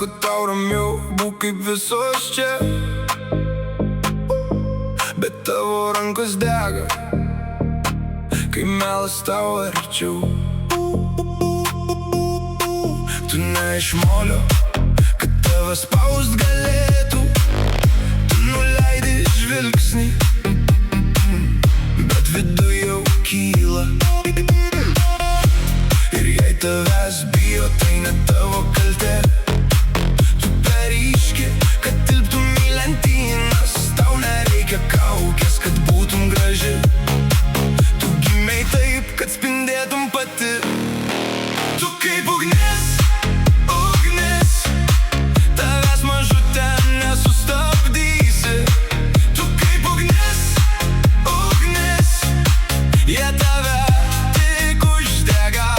kad tau ramiau, būk kaip visos čia. Bet tavo rankos dega, kai melas tau arčiau. Tu ne iš molio, kad tave spaust galėtų. Tu nuleidai žvilgsnį, bet viduj jau kyla. Ir jei tavęs bijo, tai ne tavo kaltė. Tu per ryški, kad tilptum į lentynas. Tau nereikia kaukės, kad būtum graži. Tu gimei taip, kad spindėtum pati. Tu kaip ugnis, ugnis, tavęs mažutė nesustabdysi. Tu kaip ugnis, ugnis, jie tave tik uždega.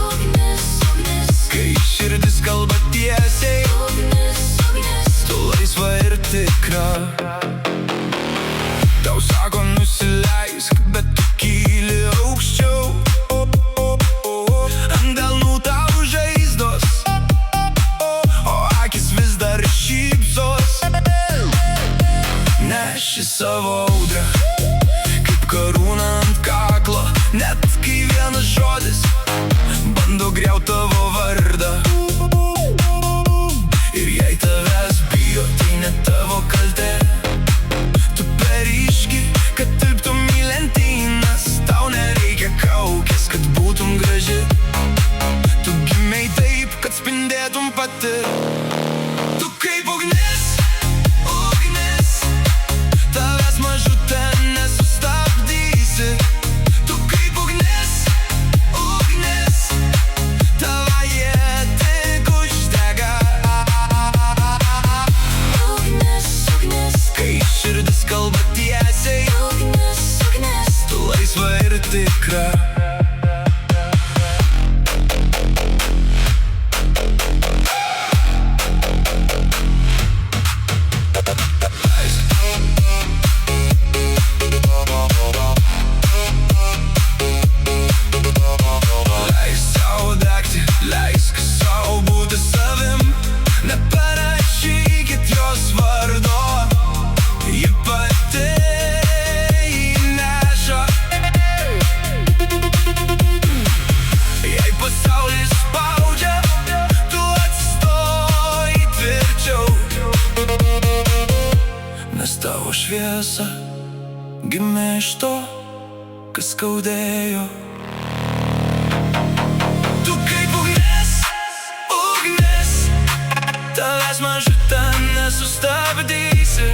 Ugnis, ugnis, Kai širdis kalba tiesiai, ugnis, ugnis, tu laisva ir tikra. Tau sako nusileisk, bet tu kyli aukščiau. Ant delnų tau žaizdos, o akis vis dar šypsos. Neši savo audrą, kaip karūna ant kaklo. Net kai vienas žodis bando griaut tavo vardą. Ir jei tavęs bijo, tai ne tavo kaltė. Tu per ryški, kad tilptum į lentynas. Tau nereikia kaukės, kad būtum graži. Tu gimei taip, kad spindėtum pati. Tu kaip ugnis, ugnis, tavęs mažutė nesustabdysi. Tu kaip ugnis, ugnis, tave jie tik uždega. ugnis, ugnis, Kai širdis kalba tiesiai, ugnis, ugnis, tu laisva ir tikra. Leisk sau degti, leisk sau būti savim. Neparašykit jos vardo, ji pati įneša. Jei pasaulis spaudžia, tu atstoji tvirčiau. Nes tavo šviesa gimė iš to, kas skaudėjo. Tu kaip ugnis, ugnis, tavęs mažutė nesustabdysi.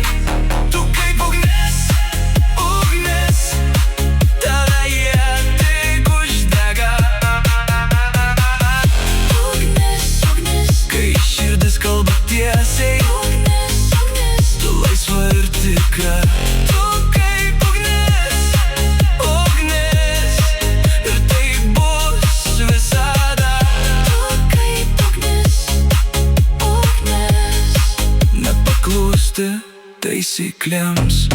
Tu kaip ugnis, ugnis, tave jie tik uždega. ugnis, ugnis, Kai širdis kalba tiesiai, ugnis, ugnis, tu laisva ir tikra. Tu kaip ugnis, ugnis, ir tai bus visada. tu kaip ugnis, ugnis. Nepaklūsti taisyklėms.